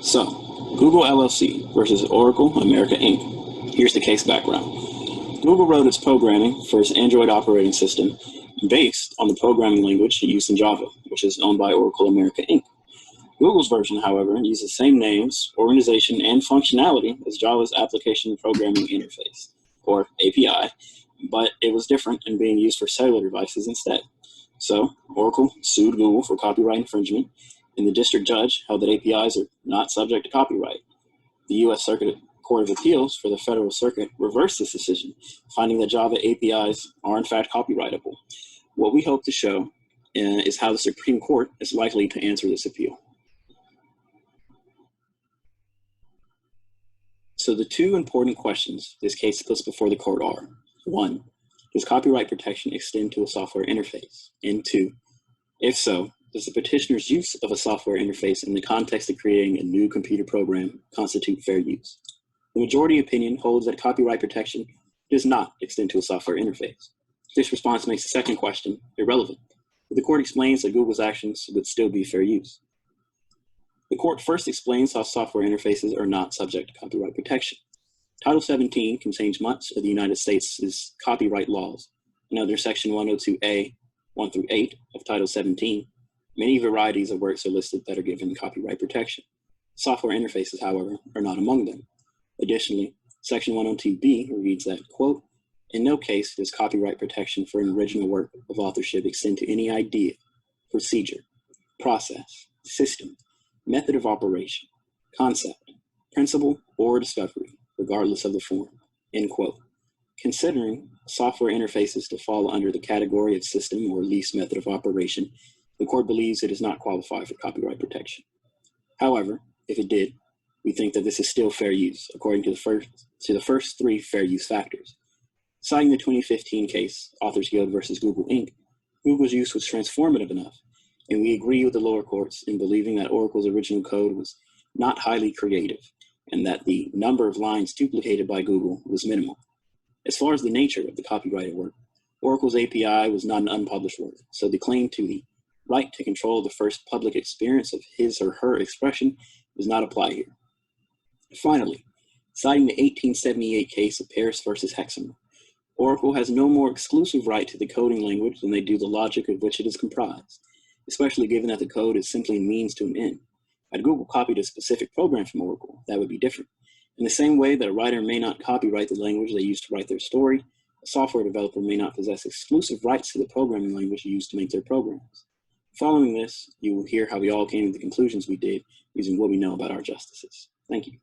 So, Google LLC versus Oracle America Inc. Here's the case background. Google wrote its programming for its Android operating system based on the programming language used in Java, which is owned by Oracle America Inc. Google's version, however, uses the same names, organization, and functionality as Java's Application Programming Interface, or API, but it was different and being used for cellular devices instead. So, Oracle sued Google for copyright infringement, and the district judge held that APIs are not subject to copyright. The U.S. Circuit Court of Appeals for the Federal Circuit reversed this decision, finding that Java APIs are in fact copyrightable. What we hope to show is how the Supreme Court is likely to answer this appeal. So the two important questions this case puts before the court are: 1, does copyright protection extend to a software interface? And 2, if so, does the petitioner's use of a software interface in the context of creating a new computer program constitute fair use? The majority opinion holds that copyright protection does not extend to a software interface. This response makes the second question irrelevant, but the court explains that Google's actions would still be fair use. The court first explains how software interfaces are not subject to copyright protection. Title 17 contains much of the United States' copyright laws, and under Section 102A, 1 through 8 of Title 17, many varieties of works are listed that are given copyright protection. Software interfaces, however, are not among them. Additionally, Section 102B reads that, quote, in no case does copyright protection for an original work of authorship extend to any idea, procedure, process, system, method of operation, concept, principle, or discovery, regardless of the form, end quote. Considering software interfaces to fall under the category of system or least method of operation, the court believes it does not qualify for copyright protection. However, if it did, we think that this is still fair use, according to the first three fair use factors. Citing the 2015 case, Authors Guild versus Google Inc., Google's use was transformative enough, and we agree with the lower courts in believing that Oracle's original code was not highly creative, and that the number of lines duplicated by Google was minimal. As far as the nature of the copyrighted work, Oracle's API was not an unpublished work, so the claim to the right to control the first public experience of his or her expression does not apply here. Finally, citing the 1878 case of Paris versus Hexamer, Oracle has no more exclusive right to the coding language than they do the logic of which it is comprised, especially given that the code is simply a means to an end. Had Google copied a specific program from Oracle, that would be different. In the same way that a writer may not copyright the language they use to write their story, a software developer may not possess exclusive rights to the programming language used to make their programs. Following this, you will hear how we all came to the conclusions we did using what we know about our justices. Thank you.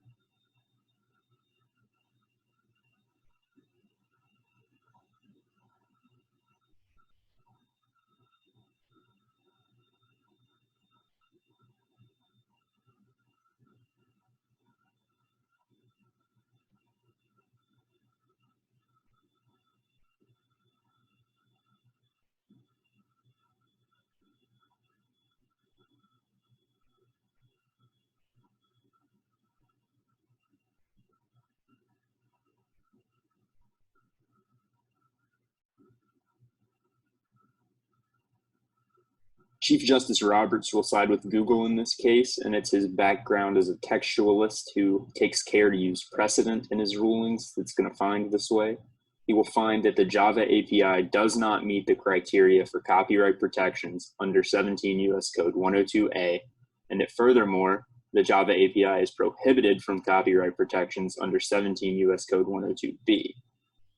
Chief Justice Roberts will side with Google in this case, and it's his background as a textualist who takes care to use precedent in his rulings that's going to find this way. He will find that the Java API does not meet the criteria for copyright protections under 17 U.S. Code 102A, and that furthermore, the Java API is prohibited from copyright protections under 17 U.S. Code 102B.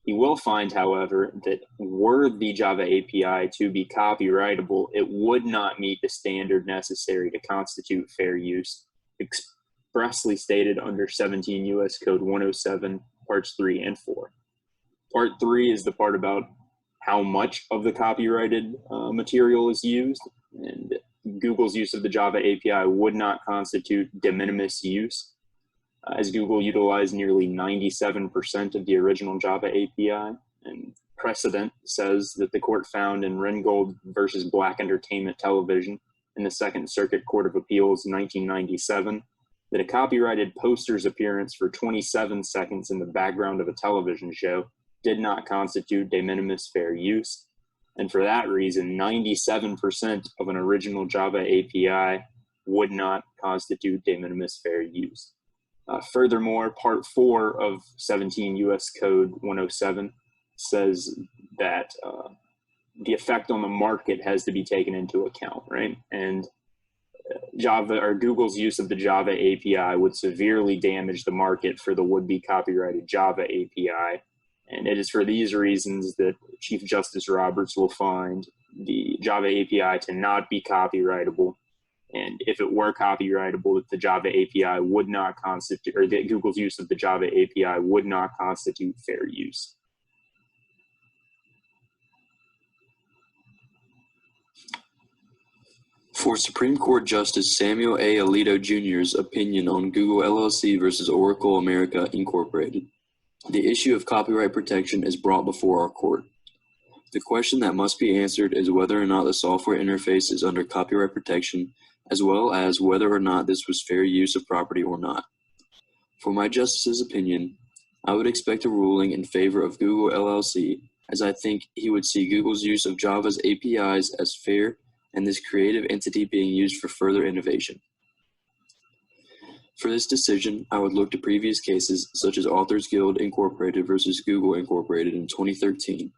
He will find, however, that were the Java API to be copyrightable, it would not meet the standard necessary to constitute fair use, expressly stated under 17 U.S. Code 107, Parts 3 and 4. Part 3 is the part about how much of the copyrighted material is used, and Google's use of the Java API would not constitute de minimis use, as Google utilized nearly 97% of the original Java API, and precedent says that the court found in Ringgold versus Black Entertainment Television in the Second Circuit Court of Appeals 1997 that a copyrighted poster's appearance for 27 seconds in the background of a television show did not constitute de minimis fair use, and for that reason, 97% of an original Java API would not constitute de minimis fair use. Furthermore, Part 4 of 17 U.S. Code 107 says that the effect on the market has to be taken into account, right? And Java or Google's use of the Java API would severely damage the market for the would-be copyrighted Java API. And it is for these reasons that Chief Justice Roberts will find the Java API to not be copyrightable. And if it were copyrightable, that the Java API would not constitute, or that Google's use of the Java API would not constitute fair use. For Supreme Court Justice Samuel A. Alito Jr.'s opinion on Google LLC versus Oracle America Incorporated, the issue of copyright protection is brought before our court. The question that must be answered is whether or not the software interface is under copyright protection, as well as whether or not this was fair use of property or not. For my justice's opinion, I would expect a ruling in favor of Google LLC, as I think he would see Google's use of Java's APIs as fair and this creative entity being used for further innovation. For this decision, I would look to previous cases such as Authors Guild Incorporated versus Google Incorporated in 2013,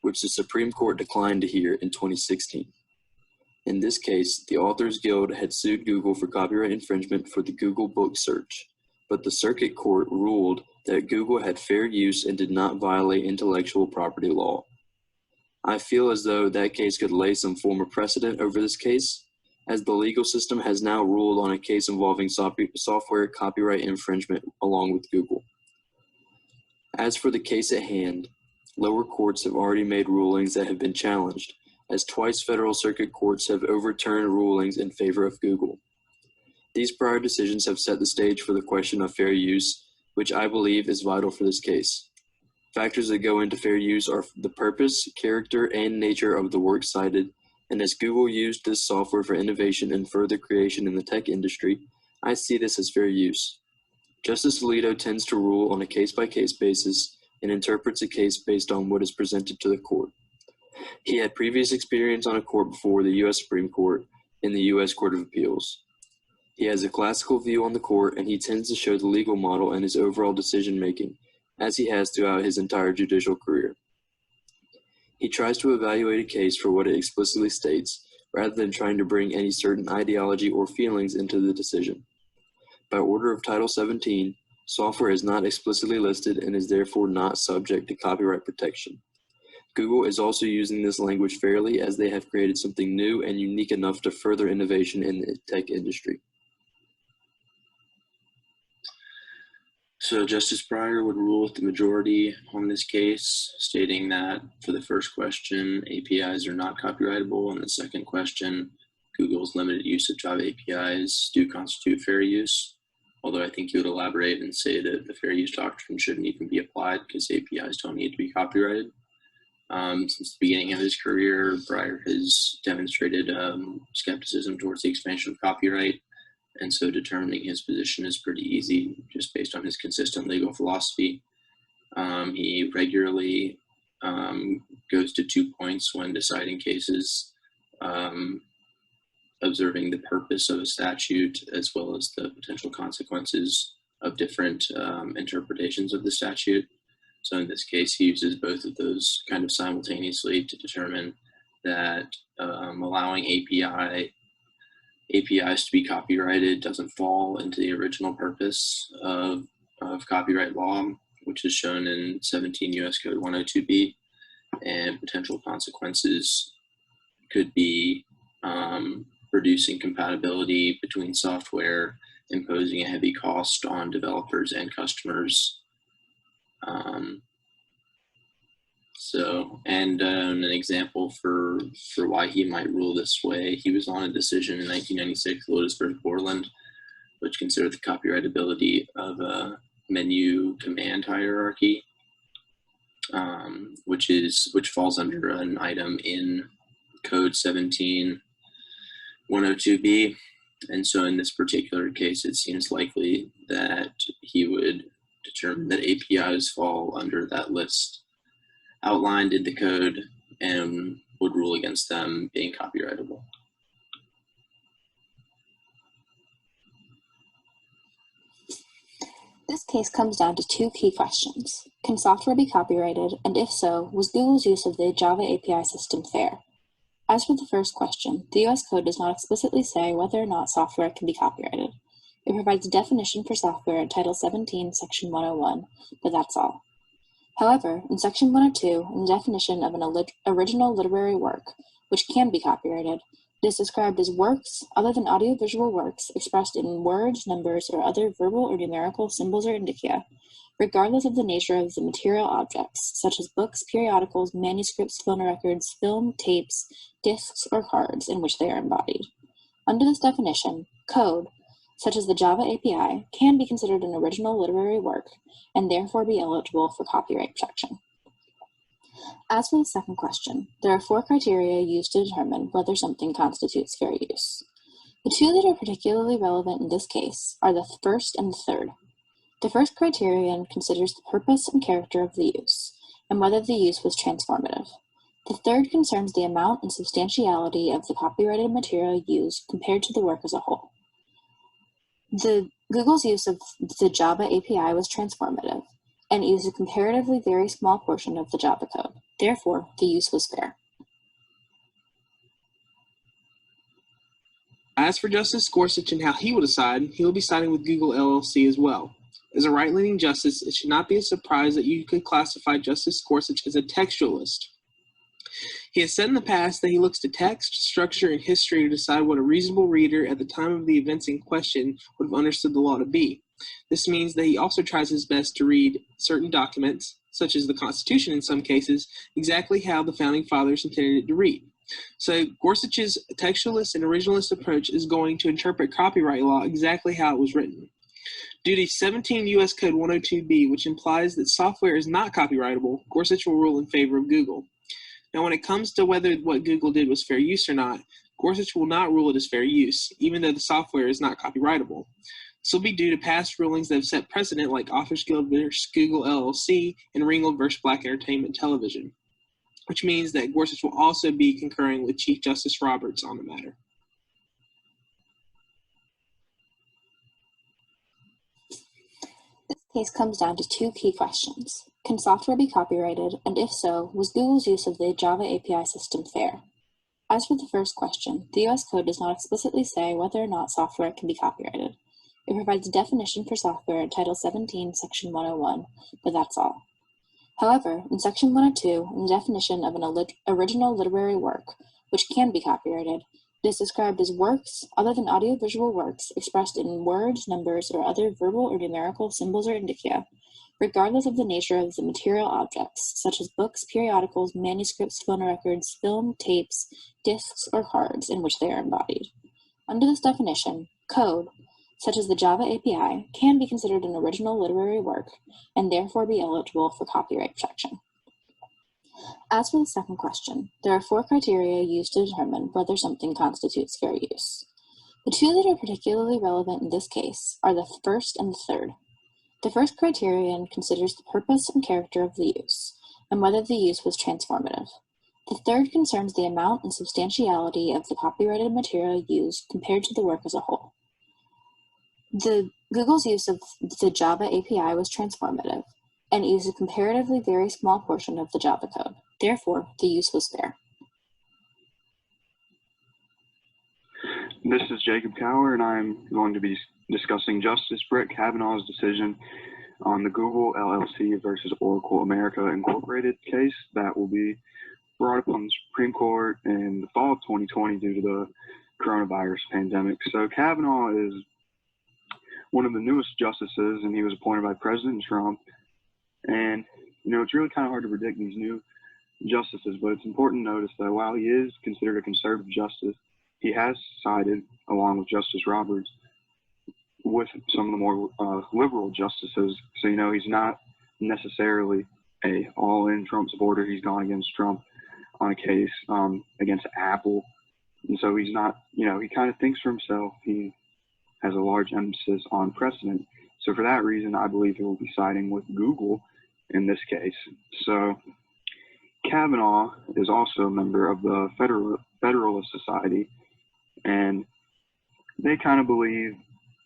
which the Supreme Court declined to hear in 2016. In this case, the Authors Guild had sued Google for copyright infringement for the Google book search, but the Circuit Court ruled that Google had fair use and did not violate intellectual property law. I feel as though that case could lay some form of precedent over this case, as the legal system has now ruled on a case involving software copyright infringement along with Google. As for the case at hand, lower courts have already made rulings that have been challenged, as twice federal circuit courts have overturned rulings in favor of Google. These prior decisions have set the stage for the question of fair use, which I believe is vital for this case. Factors that go into fair use are the purpose, character, and nature of the work cited, and as Google used this software for innovation and further creation in the tech industry, I see this as fair use. Justice Alito tends to rule on a case-by-case basis and interprets a case based on what is presented to the court. He had previous experience on a court before the U.S. Supreme Court and the U.S. Court of Appeals. He has a classical view on the court, and he tends to show the legal model in his overall decision-making, as he has throughout his entire judicial career. He tries to evaluate a case for what it explicitly states, rather than trying to bring any certain ideology or feelings into the decision. By order of Title 17, software is not explicitly listed and is therefore not subject to copyright protection. Google is also using this language fairly, as they have created something new and unique enough to further innovation in the tech industry. So Justice Breyer would rule with the majority on this case, stating that for the first question, APIs are not copyrightable, and the second question, Google's limited use of Java APIs do constitute fair use. Although I think he would elaborate and say that the fair use doctrine shouldn't even be applied because APIs don't need to be copyrighted. Since the beginning of his career, Breyer has demonstrated skepticism towards the expansion of copyright. And so determining his position is pretty easy, just based on his consistent legal philosophy. He regularly goes to 2 points when deciding cases, observing the purpose of a statute, as well as the potential consequences of different interpretations of the statute. So in this case, he uses both of those kind of simultaneously to determine that allowing APIs to be copyrighted doesn't fall into the original purpose of copyright law, which is shown in 17 U.S. Code 102B, and potential consequences could be reducing compatibility between software, imposing a heavy cost on developers and customers. An example for why he might rule this way, he was on a decision in 1996, Lotus versus Borland, which considered the copyrightability of a menu command hierarchy, which falls under an item in Code 17 102B. And so in this particular case, it seems likely that he would determine that APIs fall under that list outlined in the code and would rule against them being copyrightable. This case comes down to two key questions. Can software be copyrighted, and if so, was Google's use of the Java API system fair? As for the first question, the U.S. Code does not explicitly say whether or not software can be copyrighted. It provides a definition for software in Title 17, Section 101, but that's all. However, in Section 102, in the definition of an original literary work, which can be copyrighted, it is described as works other than audiovisual works expressed in words, numbers, or other verbal or numerical symbols or indicia, regardless of the nature of the material objects, such as books, periodicals, manuscripts, phone records, film, tapes, discs, or cards in which they are embodied. Under this definition, code, such as the Java API, can be considered an original literary work and therefore be eligible for copyright protection. As for the second question, there are 4 criteria used to determine whether something constitutes fair use. The 2 that are particularly relevant in this case are the first and the third. The first criterion considers the purpose and character of the use, and whether the use was transformative. The third concerns the amount and substantiality of the copyrighted material used compared to the work as a whole. Google's use of the Java API was transformative, and used a comparatively very small portion of the Java code. Therefore, the use was fair. As for Justice Gorsuch and how he will decide, he will be siding with Google LLC as well. As a right-leaning justice, it should not be a surprise that you could classify Justice Gorsuch as a textualist. He has said in the past that he looks to text, structure, and history to decide what a reasonable reader at the time of the events in question would have understood the law to be. This means that he also tries his best to read certain documents, such as the Constitution in some cases, exactly how the Founding Fathers intended it to read. So Gorsuch's textualist and originalist approach is going to interpret copyright law exactly how it was written. Due to 17 U.S. Code 102b, which implies that software is not copyrightable, Gorsuch will rule in favor of Google. Now, when it comes to whether what Google did was fair use or not, Gorsuch will not rule it as fair use, even though the software is not copyrightable. This will be due to past rulings that have set precedent, like Authors Guild vs. Google LLC and Ringgold vs. Black Entertainment Television, which means that Gorsuch will also be concurring with Chief Justice Roberts on the matter. This case comes down to 2 key questions. Can software be copyrighted, and if so, was Google's use of the Java API system fair? As for the first question, the U.S. Code does not explicitly say whether or not software can be copyrighted. It provides a definition for software in Title 17, Section 101, but that's all. However, in Section 102, in the definition of an original literary work, which can be copyrighted, it is described as works other than audiovisual works expressed in words, numbers, or other verbal or numerical symbols or indicia, regardless of the nature of the material objects, such as books, periodicals, manuscripts, phone records, film, tapes, discs, or cards in which they are embodied. Under this definition, code, such as the Java API, can be considered an original literary work and therefore be eligible for copyright protection. As for the second question, there are 4 criteria used to determine whether something constitutes fair use. The 2 that are particularly relevant in this case are the first and the third. The first criterion considers the purpose and character of the use, and whether the use was transformative. The third concerns the amount and substantiality of the copyrighted material used compared to the work as a whole. Google's use of the Java API was transformative, and used a comparatively very small portion of the Java code. Therefore, the use was fair. This is Jacob Cower, and I'm going to be discussing Justice Brett Kavanaugh's decision on the Google LLC versus Oracle America Incorporated case that will be brought up on the Supreme Court in the fall of 2020 due to the coronavirus pandemic. So Kavanaugh is one of the newest justices, and he was appointed by President Trump. And, you know, it's really kind of hard to predict these new justices, but it's important to notice that while he is considered a conservative justice, he has sided, along with Justice Roberts, with some of the more liberal justices. So, you know, he's not necessarily a all-in Trump supporter. He's gone against Trump on a case against Apple. And so he's not, you know, he kind of thinks for himself. He has a large emphasis on precedent. So for that reason, I believe he will be siding with Google in this case. So Kavanaugh is also a member of the Federalist Society, and they kind of believe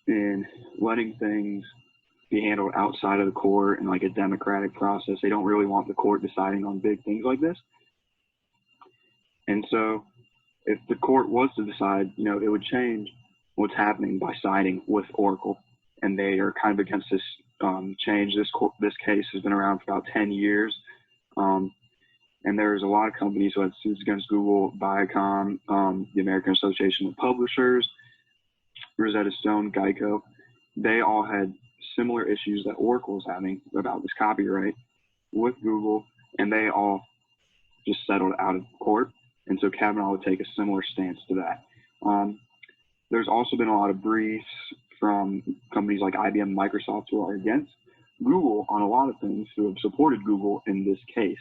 in letting things be handled outside of the court in like a democratic process. They don't really want the court deciding on big things like this. And so if the court was to decide, you know, it would change what's happening by siding with Oracle. And they are kind of against this change. This case has been around for about 10 years. And there's a lot of companies who had suits against Google, Viacom, the American Association of Publishers, Rosetta Stone, Geico. They all had similar issues that Oracle is having about this copyright with Google, and they all just settled out of court. And so Kavanaugh would take a similar stance to that. There's also been a lot of briefs from companies like IBM, Microsoft, who are against Google on a lot of things, who have supported Google in this case.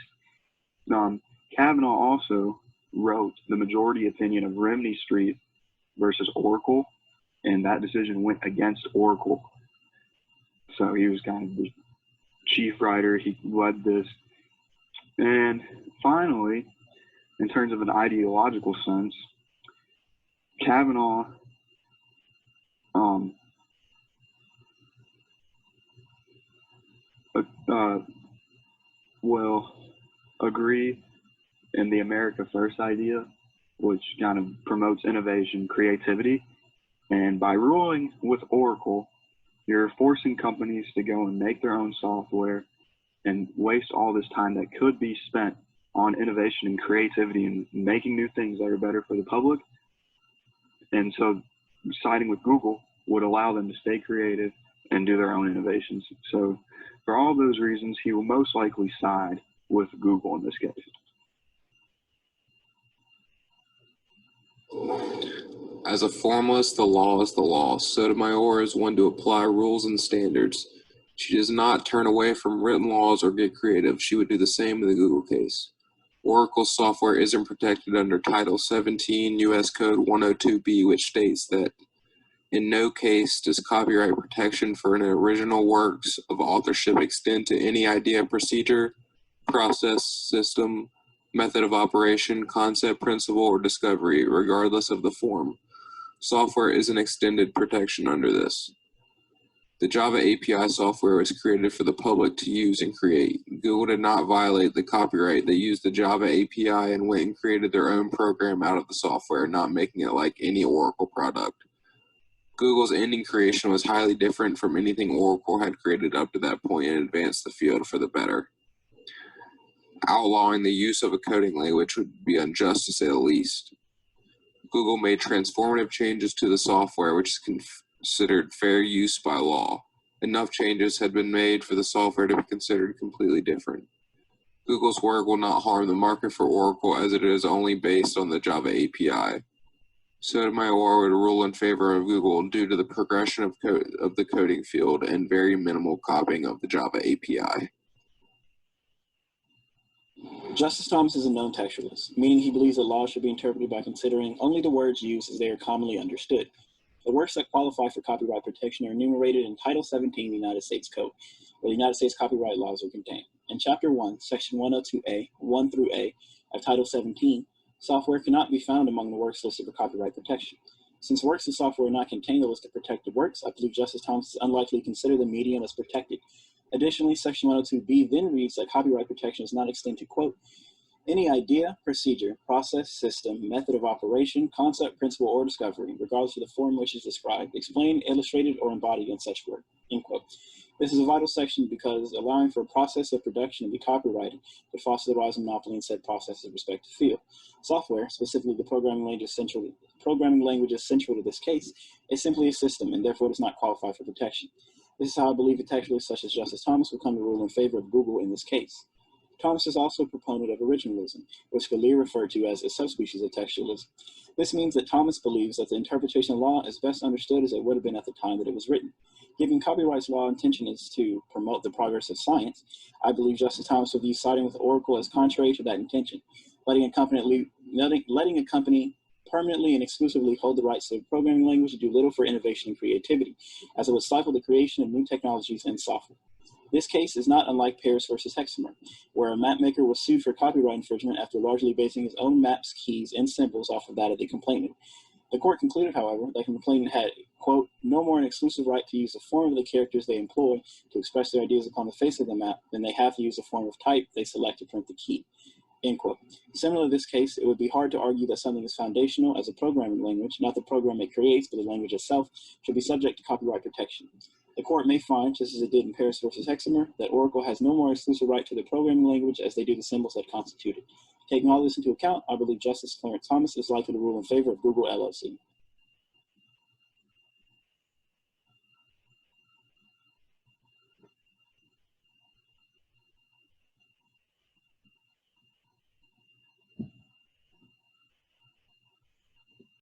Kavanaugh also wrote the majority opinion of Remini Street versus Oracle, and that decision went against Oracle. So he was kind of the chief writer. He led this. And finally, in terms of an ideological sense, Kavanaugh will agree in the America First idea, which kind of promotes innovation, creativity. And by ruling with Oracle, you're forcing companies to go and make their own software and waste all this time that could be spent on innovation and creativity and making new things that are better for the public. And so siding with Google would allow them to stay creative and do their own innovations. So for all those reasons, he will most likely side with Google in this case. As a formalist, the law is the law. Sotomayor is one to apply rules and standards. She does not turn away from written laws or get creative. She would do the same in the Google case. Oracle's software isn't protected under Title 17 U.S. Code 102B, which states that in no case does copyright protection for an original works of authorship extend to any idea, procedure, process, system, method of operation, concept, principle, or discovery, regardless of the form. Software isn't extended protection under this. The Java API software was created for the public to use and create. Google did not violate the copyright. They used the Java API and went and created their own program out of the software, not making it like any Oracle product. Google's ending creation was highly different from anything Oracle had created up to that point and advanced the field for the better. Outlawing the use of a coding language would be unjust to say the least. Google made transformative changes to the software, which is considered fair use by law. Enough changes had been made for the software to be considered completely different. Google's work will not harm the market for Oracle as it is only based on the Java API. Sotomayor would rule in favor of Google due to the progression of the coding field and very minimal copying of the Java API. Justice Thomas is a known textualist, meaning he believes that laws should be interpreted by considering only the words used as they are commonly understood. The works that qualify for copyright protection are enumerated in Title 17 of the United States Code, where the United States copyright laws are contained. In Chapter 1, Section 102A, 1 through A of Title 17, software cannot be found among the works listed for copyright protection. Since works of software are not contained in the list of protected works, I believe Justice Thomas is unlikely to consider the medium as protected. Additionally, Section 102B then reads that copyright protection does not extend to, quote, any idea, procedure, process, system, method of operation, concept, principle, or discovery, regardless of the form which is described, explained, illustrated, or embodied in such work, end quote. This is a vital section because allowing for a process of production to be copyrighted would foster the rise of monopoly in said process's respective field. Software, specifically the programming language central to this case, is simply a system and therefore does not qualify for protection. This is how I believe a textualist such as Justice Thomas will come to rule in favor of Google in this case. Thomas is also a proponent of originalism, which Gallier referred to as a subspecies of textualism. This means that Thomas believes that the interpretation of law is best understood as it would have been at the time that it was written. Given copyright's law intention is to promote the progress of science, I believe Justice Thomas would view siding with Oracle as contrary to that intention, letting a company permanently and exclusively hold the rights to the programming language to do little for innovation and creativity, as it would stifle the creation of new technologies and software. This case is not unlike Paris versus Hexamer, where a map maker was sued for copyright infringement after largely basing his own maps, keys, and symbols off of that of the complainant. The court concluded, however, that the complainant had, quote, no more an exclusive right to use the form of the characters they employ to express their ideas upon the face of the map than they have to use the form of type they select to print the key, end quote. Similar to this case, it would be hard to argue that something is foundational as a programming language, not the program it creates, but the language itself, should be subject to copyright protection. The court may find, just as it did in Paris versus Hexamer, that Oracle has no more exclusive right to the programming language as they do the symbols that constitute it. Taking all this into account, I believe Justice Clarence Thomas is likely to rule in favor of Google LLC.